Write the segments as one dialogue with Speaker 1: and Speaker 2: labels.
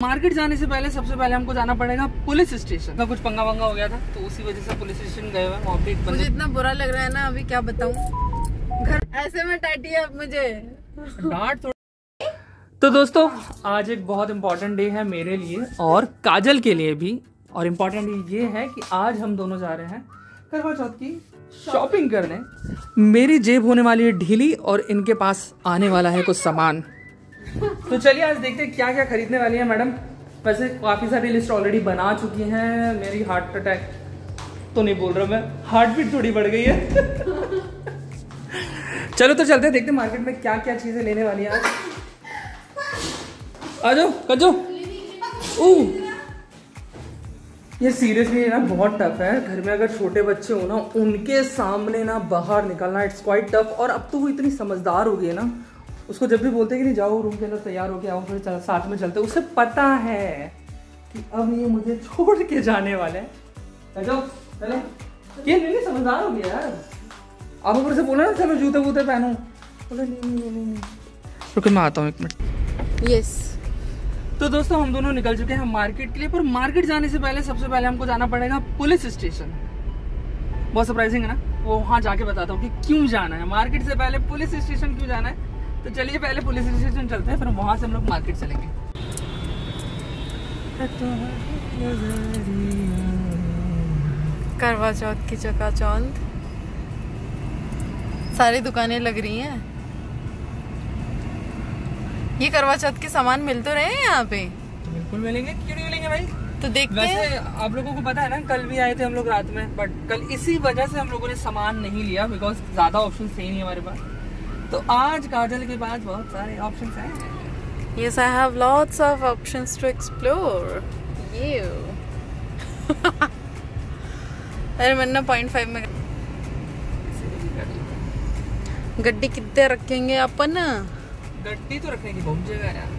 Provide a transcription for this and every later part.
Speaker 1: Market जाने से पहले सबसे पहले हमको जाना पड़ेगा पुलिस स्टेशन का। कुछ पंगा वंगा हो गया था तो उसी वजह से पुलिस स्टेशन गए हुए। वहाँ पे एक
Speaker 2: मुझे इतना बुरा लग रहा है ना, अभी क्या बताऊं। घर ऐसे में टाटी है अब मुझे
Speaker 1: डांट। तो दोस्तों आज एक बहुत इम्पोर्टेंट डे है मेरे लिए और काजल के लिए भी। और इम्पोर्टेंट ये है कि आज हम दोनों जा रहे हैं करवा चौथ की शॉपिंग करने। मेरी जेब होने वाली है ढीली और इनके पास आने वाला है कुछ सामान। तो चलिए आज देखते हैं क्या क्या खरीदने वाली है मैडम। वैसे काफी सारी लिस्ट ऑलरेडी बना चुकी हैं। मेरी हार्ट अटैक तो नहीं बोल रहा मैं, हार्ट बीट थोड़ी बढ़ गई है। चलो तो चलते हैं, देखते हैं मार्केट में क्या क्या चीजें लेने वाली है आज। आ जाओ कजो। ये सीरियसली ना बहुत टफ है। घर में अगर छोटे बच्चे हो ना, उनके सामने ना बाहर निकलना इट्स क्वाइट टफ। और अब तो वो इतनी समझदार हो गई है ना, उसको जब भी बोलते हैं कि नहीं जाओ रूम के अंदर तैयार होके आओ फिर साथ में चलते, उसे पता है कि अब ये मुझे छोड़ के जाने वाले हैं। जाओ चलो, ये नहीं समझदार हो गया यार। आप ऊपर से बोला ना चलो जूते वूते पहनो, बोले नहीं। रुको मैं आता हूँ एक मिनट।
Speaker 2: यस
Speaker 1: तो दोस्तों हम दोनों निकल चुके हैं मार्केट के लिए। पर मार्केट जाने से पहले सबसे पहले हमको जाना पड़ेगा पुलिस स्टेशन। बहुत सरप्राइजिंग है ना, वो वहाँ जाके बताता हूँ कि क्यों जाना है मार्केट से पहले पुलिस स्टेशन, क्यों जाना है। तो चलिए पहले पुलिस स्टेशन चलते हैं, फिर वहां से हम लोग मार्केट चलेंगे।
Speaker 2: करवा चौथ की चकाचौंध, सारी दुकानें लग रही हैं। ये करवा चौथ के सामान मिल तो रहे हैं यहाँ पे।
Speaker 1: तो बिल्कुल मिलेंगे, क्यों नहीं मिलेंगे भाई।
Speaker 2: तो देखते हैं।
Speaker 1: वैसे आप लोगों को पता है ना, कल भी आए थे हम लोग रात में, बट कल इसी वजह से हम लोगों ने सामान नहीं लिया बिकॉज ज्यादा ऑप्शन थे नहीं हमारे पास। तो आज काजल के पास बहुत सारे ऑप्शंस हैं।
Speaker 2: Yes, I have lots of options to explore. You. अरे मन्ना 0.5 में गड्डी कितने रखेंगे अपन।
Speaker 1: गड्डी तो रखने की बहुत जगह है यार।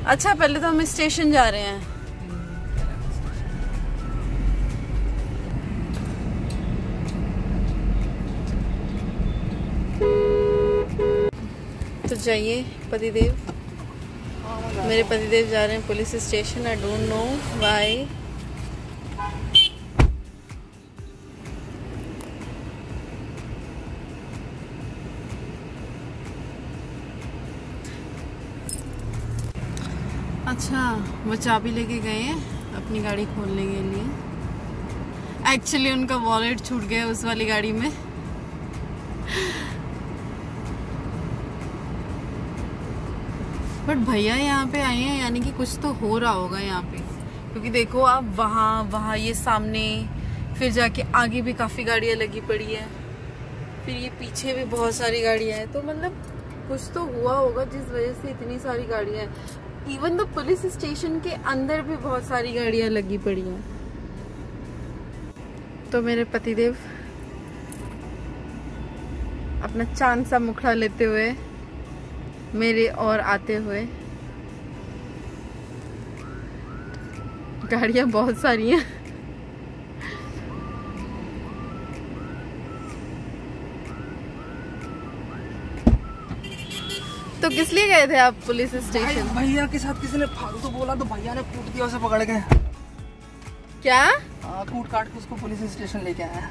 Speaker 2: अच्छा पहले तो हम स्टेशन जा रहे हैं। तो जाइए पतिदेव, मेरे पतिदेव जा रहे हैं police station. I don't know why. अच्छा वो चाबी लेके गए हैं अपनी गाड़ी खोलने के लिए। एक्चुअली उनका वॉलेट छूट गया उस वाली गाड़ी में। बट भैया यहाँ पे आए हैं, यानी कि कुछ तो हो रहा होगा यहाँ पे। क्योंकि देखो आप वहाँ ये सामने, फिर जाके आगे भी काफ़ी गाड़ियाँ लगी पड़ी है, फिर ये पीछे भी बहुत सारी गाड़ियाँ हैं। तो मतलब कुछ तो हुआ होगा जिस वजह से इतनी सारी गाड़ियाँ हैं। इवन तो पुलिस स्टेशन के अंदर भी बहुत सारी गाड़ियाँ लगी पड़ी हैं। तो मेरे पतिदेव अपना चांद सा मुखड़ा लेते हुए मेरे और आते हुए। गाड़ियां बहुत सारी हैं। तो किस लिए गए थे आप पुलिस स्टेशन?
Speaker 1: भैया के साथ किसी ने फालतू बोला तो भैया ने कूट दिया, उसे पकड़ के।
Speaker 2: क्या?
Speaker 1: कूट काट के उसको पुलिस स्टेशन लेके आया।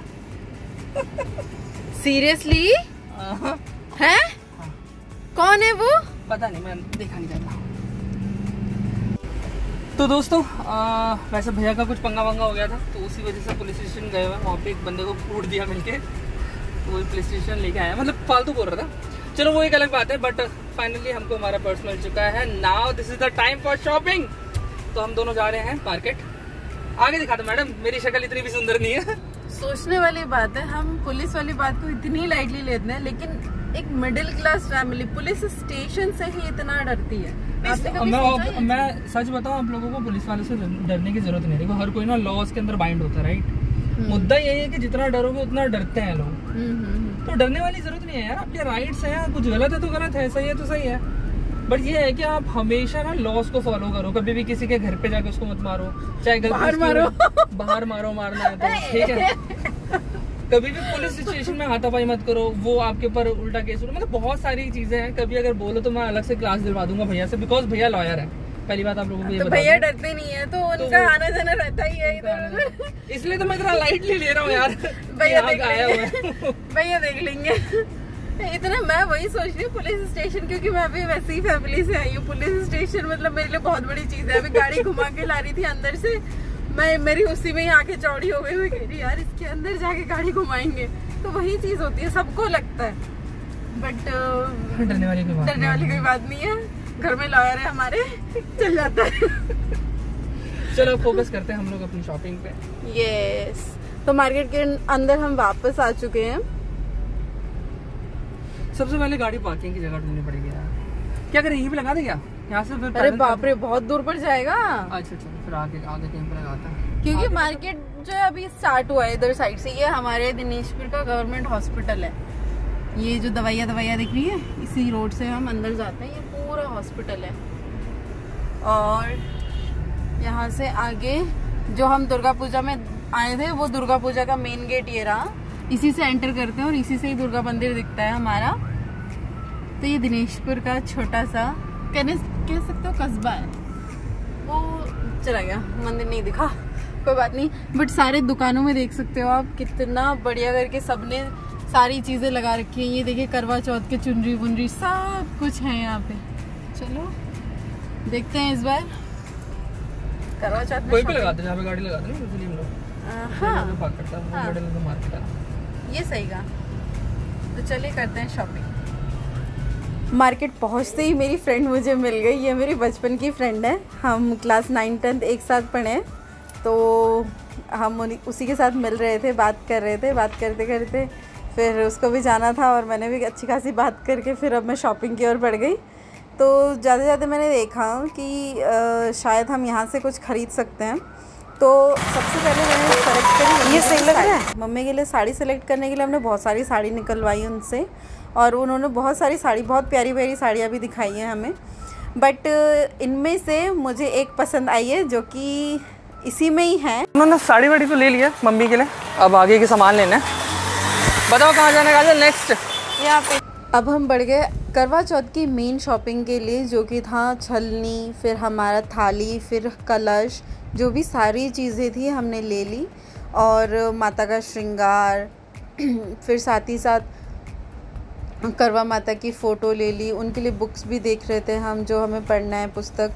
Speaker 2: सीरियसली? है? कौन है वो?
Speaker 1: पता नहीं, मैं देखा नहीं जाता। तो दोस्तों वैसे भैया का कुछ पंगा वंगा हो गया था तो उसी वजह से पुलिस स्टेशन गए हुए। वहाँ पे एक बंदे को कूट दिया मिलके, तो वो पुलिस स्टेशन लेके आया। मतलब फालतू बोल रहा था, चलो वो एक अलग बात है। बट फाइनली हमको हमारा पर्स मिल चुका है। Now this is the time for shopping. तो हम दोनों जा रहे हैं मार्केट। आगे दिखा दो मैडम, मेरी शक्ल इतनी भी सुंदर नहीं है। सोचने वाली बात है, हम पुलिस वाली बात को इतनी लाइटली लेते हैं, लेकिन एक middle class family police station से ही इतना डरती है। मैं सच बताऊं, आप लोगों को पुलिस वाले से डरने की जरूरत नहीं है। देखो हर कोई ना लॉज के अंदर बाइंड होता है, राइट। मुद्दा यही है कि जितना डरोगे उतना डरते हैं लोग। तो डरने वाली जरूरत नहीं है यार, आपके राइट्स हैं। कुछ गलत है तो गलत है, सही है तो सही है। बट ये है कि आप हमेशा ना लॉस को फॉलो करो। कभी भी किसी के घर पे जाके उसको मत मारो, चाहे बाहर मारो। बाहर मारो, मारना है तो ठीक है। कभी भी पुलिस स्टेशन में हाथापाई मत करो, वो आपके ऊपर उल्टा केस उठा, मतलब बहुत सारी चीजें हैं। कभी अगर बोलो तो मैं अलग से क्लास दिलवा दूंगा भैया से, बिकॉज भैया लॉयर है। पहली बात आप लोगों को ये
Speaker 2: तो भैया डरते नहीं है, तो उनका आना जाना रहता ही है इधर,
Speaker 1: इसलिए तो मैं इतना लाइटली ले रहा हूँ यार।
Speaker 2: भैया देख लेंगे। इतना मैं वही सोच रही हूँ पुलिस स्टेशन, क्योंकि मैं अभी वैसे ही फैमिली से आई हूँ। पुलिस स्टेशन मतलब मेरे लिए बहुत बड़ी चीज है। अभी गाड़ी घुमा के ला रही थी अंदर से, मेरी उसी में ही आके चौड़ी हो गई। मैं कह रही यार इसके अंदर जाके गाड़ी घुमाएंगे, तो वही चीज होती है, सबको लगता है। बट
Speaker 1: डरने वाली
Speaker 2: कोई बात नहीं है, घर में लॉयर है हमारे, चल जाता है।
Speaker 1: चलो फोकस करते हैं हम लोग अपनी शॉपिंग पे।
Speaker 2: यस, तो मार्केट के अंदर हम वापस आ चुके हैं।
Speaker 1: सबसे पहले गाड़ी पार्किंग की जगह ढूंढनी पड़ेगी यार। क्या करें, यहीं पे लगा दे क्या यहाँ से? फिर
Speaker 2: अरे बाप रे, बहुत दूर पर जाएगा।
Speaker 1: अच्छा, फिर आगे कहीं पे लगाता है,
Speaker 2: क्योंकि मार्केट जो है अभी स्टार्ट हुआ है इधर साइड से। ये हमारे दिनेशपुर का गवर्नमेंट हॉस्पिटल है। ये जो दवाइयाँ दिख रही है, इसी रोड से हम अंदर जाते हैं। ये पूरा हॉस्पिटल है। और यहाँ से आगे जो हम दुर्गा पूजा में आए थे, वो दुर्गा पूजा का मेन गेट ये रहा। इसी से एंटर करते हैं और इसी से ही दुर्गा मंदिर दिखता है हमारा। तो ये दिनेशपुर का छोटा सा कह सकते हो कस्बा है। वो चला गया, मंदिर नहीं दिखा, कोई बात नहीं। बट सारे दुकानों में देख सकते हो आप, कितना बढ़िया करके सबने सारी चीजें लगा रखी हैं। ये देखिए करवा चौथ के चुनरी वुनरी सब कुछ है यहाँ पे। चलो देखते हैं इस बार करवा चौथ
Speaker 1: कोई भी लगाते हैं, जहाँ पे गाड़ी लगाते हैं ना मुस्लिम लोग।
Speaker 2: ये सही कहा। तो चलिए करते हैं शॉपिंग। मार्केट पहुंचते ही मेरी फ्रेंड मुझे मिल गई। ये मेरी बचपन की फ्रेंड है, हम क्लास 9-10 एक साथ पढ़े। तो हम उसी के साथ मिल रहे थे, बात कर रहे थे। बात करते करते फिर उसको भी जाना था और मैंने भी अच्छी खासी बात करके फिर अब मैं शॉपिंग की ओर बढ़ गई। तो ज़्यादा मैंने देखा कि शायद हम यहाँ से कुछ ख़रीद सकते हैं। तो सबसे पहले मैंने सेलेक्ट करी, ये सही लग रहा है। मम्मी के लिए साड़ी सेलेक्ट करने के लिए हमने बहुत सारी साड़ी निकलवाई उनसे, और उन्होंने बहुत सारी साड़ी, बहुत प्यारी प्यारी साड़ियाँ भी दिखाई हैं हमें। बट इनमें से मुझे एक पसंद आई है जो कि इसी में ही है।
Speaker 1: उन्होंने साड़ी वाड़ी तो ले लिया मम्मी के लिए, अब आगे के सामान लेना है। बताओ कहाँ जाने का नेक्स्ट?
Speaker 2: यहाँ पे अब हम बढ़ गए करवा चौथ की मेन शॉपिंग के लिए, जो कि था छलनी, फिर हमारा थाली, फिर कलश, जो भी सारी चीज़ें थी हमने ले ली। और माता का श्रृंगार, फिर साथ ही साथ करवा माता की फ़ोटो ले ली। उनके लिए बुक्स भी देख रहे थे हम, जो हमें पढ़ना है पुस्तक।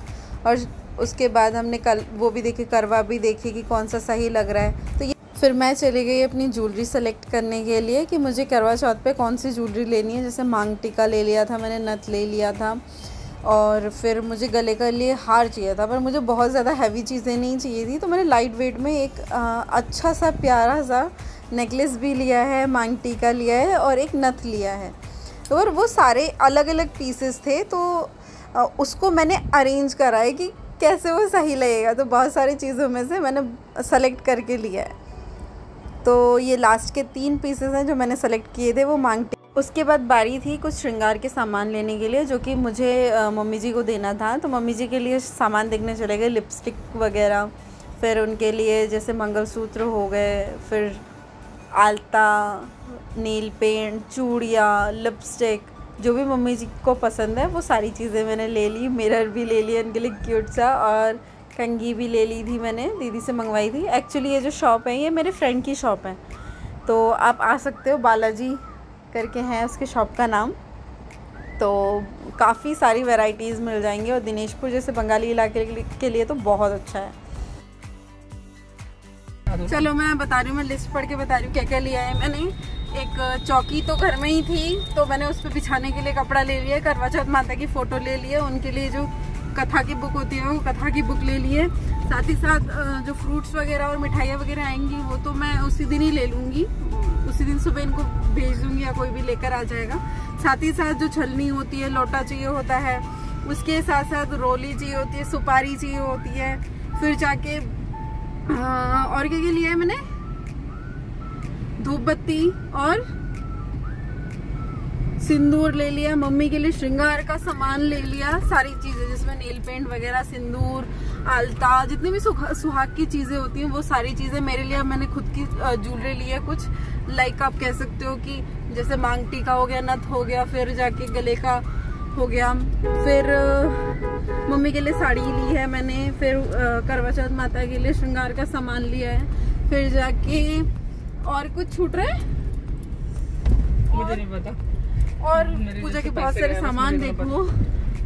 Speaker 2: और उसके बाद हमने वो भी देखे, करवा भी देखी कि कौन सा सही लग रहा है। तो ये फिर मैं चली गई अपनी ज्वेलरी सेलेक्ट करने के लिए कि मुझे करवा चौथ पे कौन सी ज्वेलरी लेनी है। जैसे मांग टीका ले लिया था मैंने, नथ ले लिया था, और फिर मुझे गले के लिए हार चाहिए था। पर मुझे बहुत ज़्यादा हैवी चीज़ें नहीं चाहिए थी, तो मैंने लाइट वेट में एक अच्छा सा प्यारा सा नेकलेस भी लिया है, मांग टीका लिया है और एक नथ लिया है। तो और वो सारे अलग अलग पीसेस थे, तो उसको मैंने अरेंज करा है कि कैसे वो सही लगेगा। तो बहुत सारी चीज़ों में से मैंने सेलेक्ट करके लिया है। तो ये लास्ट के 3 पीसेस हैं जो मैंने सेलेक्ट किए थे, वो मांग टीका। उसके बाद बारी थी कुछ श्रृंगार के सामान लेने के लिए, जो कि मुझे मम्मी जी को देना था। तो मम्मी जी के लिए सामान देखने चले गए, लिपस्टिक वगैरह, फिर उनके लिए जैसे मंगलसूत्र हो गए, फिर आलता, नेल पेंट, चूड़ियाँ, लिपस्टिक, जो भी मम्मी जी को पसंद है वो सारी चीज़ें मैंने ले ली। मिरर भी ले लिया उनके लिए क्यूट सा, और कंघी भी ले ली थी, मैंने दीदी से मंगवाई थी। एक्चुअली ये जो शॉप है ये मेरे फ्रेंड की शॉप है, तो आप आ सकते हो, बालाजी करके हैं उसके शॉप का नाम। तो काफ़ी सारी वैरायटीज़ मिल जाएंगी, और दिनेशपुर जैसे बंगाली इलाके के लिए तो बहुत अच्छा है। चलो मैं बता रही हूँ, मैं लिस्ट पढ़ के बता रही हूँ क्या क्या लिया है मैंने। एक चौकी तो घर में ही थी, तो मैंने उस पर बिछाने के लिए कपड़ा ले लिया। करवा चौथ माता की फ़ोटो ले लिए, उनके लिए जो कथा की बुक होती है वो कथा की बुक ले लिए। साथ ही साथ जो फ्रूट्स वगैरह और मिठाइयाँ वगैरह आएंगी वो तो मैं उसी दिन ही ले लूँगी, उसी दिन सुबह इनको भेज दूँगी या कोई भी लेकर आ जाएगा। साथ ही साथ जो छलनी होती है, लोटा चाहिए होता है, उसके साथ साथ रोली चाहिए होती है, सुपारी चाहिए होती है। फिर जाके और क्या क्या लिया है मैंने, धूप बत्ती और सिंदूर ले लिया, मम्मी के लिए श्रृंगार का सामान ले लिया, सारी चीजें जिसमें नेल पेंट वगैरह, सिंदूर, आलता, जितनी भी सुहाग की चीजें होती हैं वो सारी चीजें मेरे लिए। मैंने खुद की ज्वेलरी ली है कुछ, लाइक आप कह सकते हो कि जैसे मांग टीका हो गया, नथ हो गया, फिर जाके गले का हो गया, फिर मम्मी के लिए साड़ी ली है मैंने, फिर करवा चौथ माता के लिए श्रृंगार का सामान लिया है, फिर जाके और कुछ छूट रहा है
Speaker 1: मुझे नहीं पता।
Speaker 2: और पूजा के बहुत सारे सामान देखो,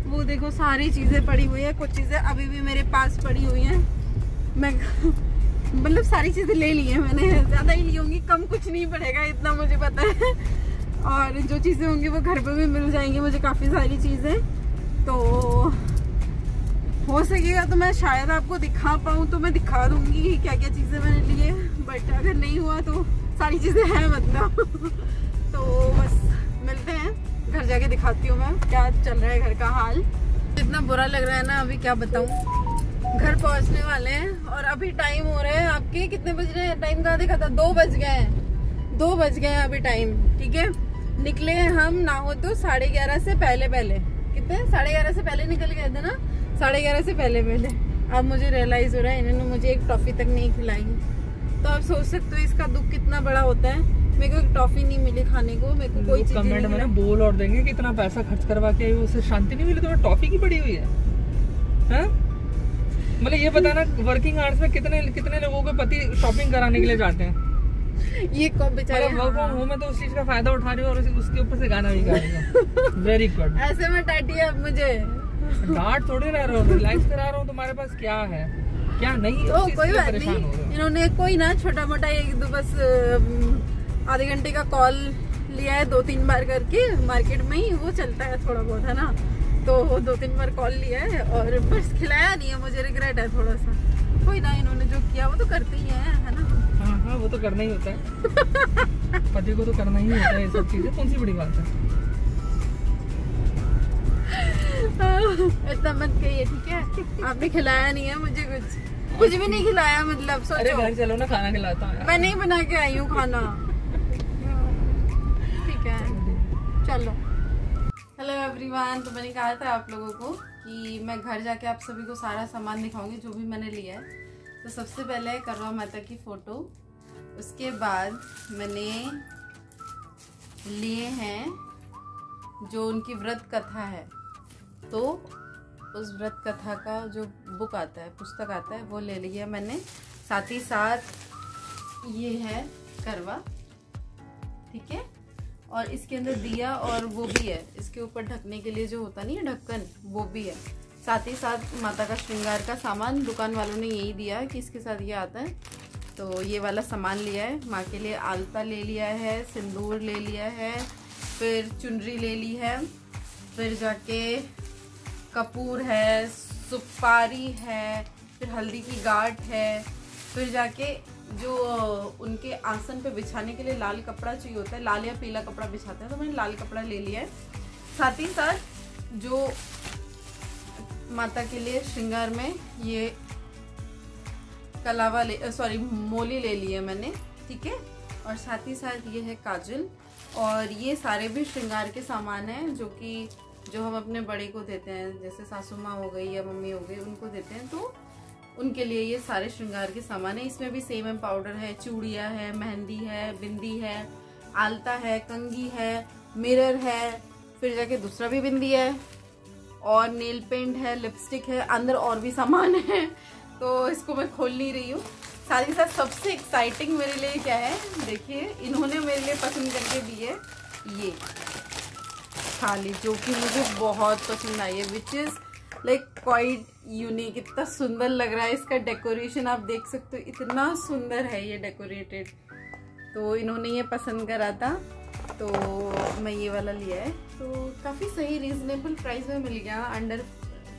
Speaker 2: वो देखो सारी चीजें पड़ी हुई है, कुछ चीजें अभी भी मेरे पास पड़ी हुई हैं। मैं मतलब सारी चीजें ले ली है मैंने, ज्यादा ही ली होंगी, कम कुछ नहीं पड़ेगा इतना मुझे पता है। और जो चीजें होंगी वो घर पे भी मिल जाएंगी मुझे, काफी सारी चीजें। तो हो सकेगा तो मैं शायद आपको दिखा पाऊँ तो मैं दिखा दूंगी क्या क्या चीजें मैंने ली है, बट अगर नहीं हुआ तो सारी चीजें हैं मतलब। तो बस मिलते हैं, घर जाके दिखाती हूँ मैं क्या चल रहा है घर का हाल। इतना बुरा लग रहा है ना, अभी क्या बताऊँ। घर पहुंचने वाले हैं और अभी टाइम हो रहा है आपके, कितने बज रहे हैं, टाइम कहाँ देखा था, 2 बज गए हैं, 2 बज गए हैं अभी टाइम, ठीक है। निकले हैं हम ना हो तो 11:30 से पहले, कितने 11:30 से पहले निकल गए थे ना, 11:30 से पहले। अब मुझे रियलाइज हो रहा है इन्होंने मुझे एक टॉफी तक नहीं खिलाई। तो आप सोच सकते हो इसका दुख कितना बड़ा होता है। मेरे को एक टॉफी नहीं मिली खाने को, मेरे को कोई चीज नहीं मिली।
Speaker 1: कमेंट में बोल और देंगे कि इतना पैसा खर्च करवा के उससे शांति नहीं मिली, तुम्हें टॉफी की पड़ी हुई है। मतलब ये बताना वर्किंग आवर्स में कितने लोगों के पति शॉपिंग कराने के लिए जाते हैं।
Speaker 2: ये कब बेचारे
Speaker 1: वर्क फ्रॉम होम में तो उस चीज का फायदा उठा रही हो और उसके ऊपर से गाना भी गा रही हो। Very good.
Speaker 2: ऐसे में डांटिए अब मुझे।
Speaker 1: डांट थोड़ी रह रहा हूँ, रिलैक्स करा रहा हूँ, तुम्हारे पास क्या है क्या नहीं।
Speaker 2: तो कोई बात नहीं, इन्होंने कोई ना छोटा मोटा एक दो बस आधे घंटे का कॉल लिया है 2-3 बार करके, मार्केट में ही वो चलता है थोड़ा बहुत है ना, तो 2-3 बार कॉल लिया है और बस खिलाया नहीं है। मुझे रिग्रेट है थोड़ा सा, कोई ना, इन्होंने जो किया वो तो करते ही है ना।
Speaker 1: हाँ वो तो करना ही होता है। पति को तो करना ही होता है ये सब चीजें, कौन सी बड़ी बात है।
Speaker 2: इतना मत कहिए ठीक है। आपने खिलाया नहीं है मुझे, कुछ भी नहीं खिलाया, मतलब सोचो।
Speaker 1: अरे घर चलो ना, खाना खिलाता हूँ।
Speaker 2: मैं नहीं बना के आई हूँ खाना, ठीक है चलो। हेलो एवरीवन, तो मैंने कहा था आप लोगों को कि मैं घर जाके आप सभी को सारा सामान दिखाऊंगी जो भी मैंने लिया है। तो सबसे पहले है करवा माता की फ़ोटो, उसके बाद मैंने लिए हैं जो उनकी व्रत कथा है, तो उस व्रत कथा का जो बुक आता है, पुस्तक आता है, वो ले लिया मैंने। साथ ही साथ ये है करवा, ठीक है, और इसके अंदर दिया और वो भी है, इसके ऊपर ढकने के लिए जो होता नहीं है ढक्कन, वो भी है। साथ ही साथ माता का श्रृंगार का सामान दुकान वालों ने यही दिया है कि इसके साथ ये आता है, तो ये वाला सामान लिया है। माँ के लिए आलता ले लिया है, सिंदूर ले लिया है, फिर चुनरी ले ली है, फिर जाके कपूर है, सुपारी है, फिर हल्दी की गांठ है, फिर जाके जो उनके आसन पे बिछाने के लिए लाल कपड़ा चाहिए होता है, लाल या पीला कपड़ा बिछाते हैं, तो मैंने लाल कपड़ा ले लिया है। साथ ही साथ जो माता के लिए श्रृंगार में ये कलावा मोली ले ली है मैंने, ठीक है। और साथ ही साथ ये है काजल, और ये सारे भी श्रृंगार के सामान हैं जो हम अपने बड़े को देते हैं, जैसे सासू माँ हो गई या मम्मी हो गई, उनको देते हैं, तो उनके लिए ये सारे श्रृंगार के सामान है। इसमें भी सेम पाउडर है, चूड़ियाँ है, मेहंदी है, बिंदी है, आलता है, कंघी है, मिरर है, फिर जाके दूसरा भी बिंदी है, और नेल पेंट है, लिपस्टिक है, अंदर और भी सामान है, तो इसको मैं खोल नहीं रही हूँ। साथ ही साथ सबसे एक्साइटिंग मेरे लिए क्या है, देखिए इन्होंने मेरे लिए पसंद करके दी है ये थाली, जो कि मुझे बहुत पसंद आई है, which is like quite unique. इतना सुंदर लग रहा है इसका डेकोरेशन, आप देख सकते हो इतना सुंदर है ये डेकोरेटेड। तो इन्होंने ये पसंद करा था, तो मैं ये वाला लिया है, तो काफ़ी सही रीजनेबल प्राइस में मिल गया। अंडर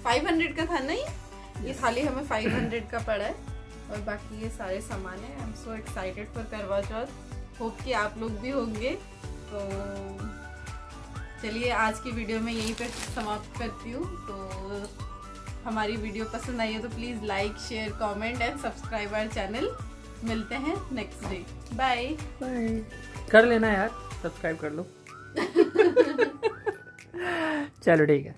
Speaker 2: 500 का था नहीं, ये थाली हमें 500 का पड़ा है, और बाकी ये सारे सामान है। I am so excited for करवा चौथ, होप कि आप लोग भी होंगे। तो चलिए आज की वीडियो में यहीं पे समाप्त करती हूँ। तो हमारी वीडियो पसंद आई है तो please like, share, comment and subscribe our channel. मिलते हैं नेक्स्ट डे, बाय।
Speaker 1: कर लेना यार, सब्सक्राइब कर लो। चलो ठीक है।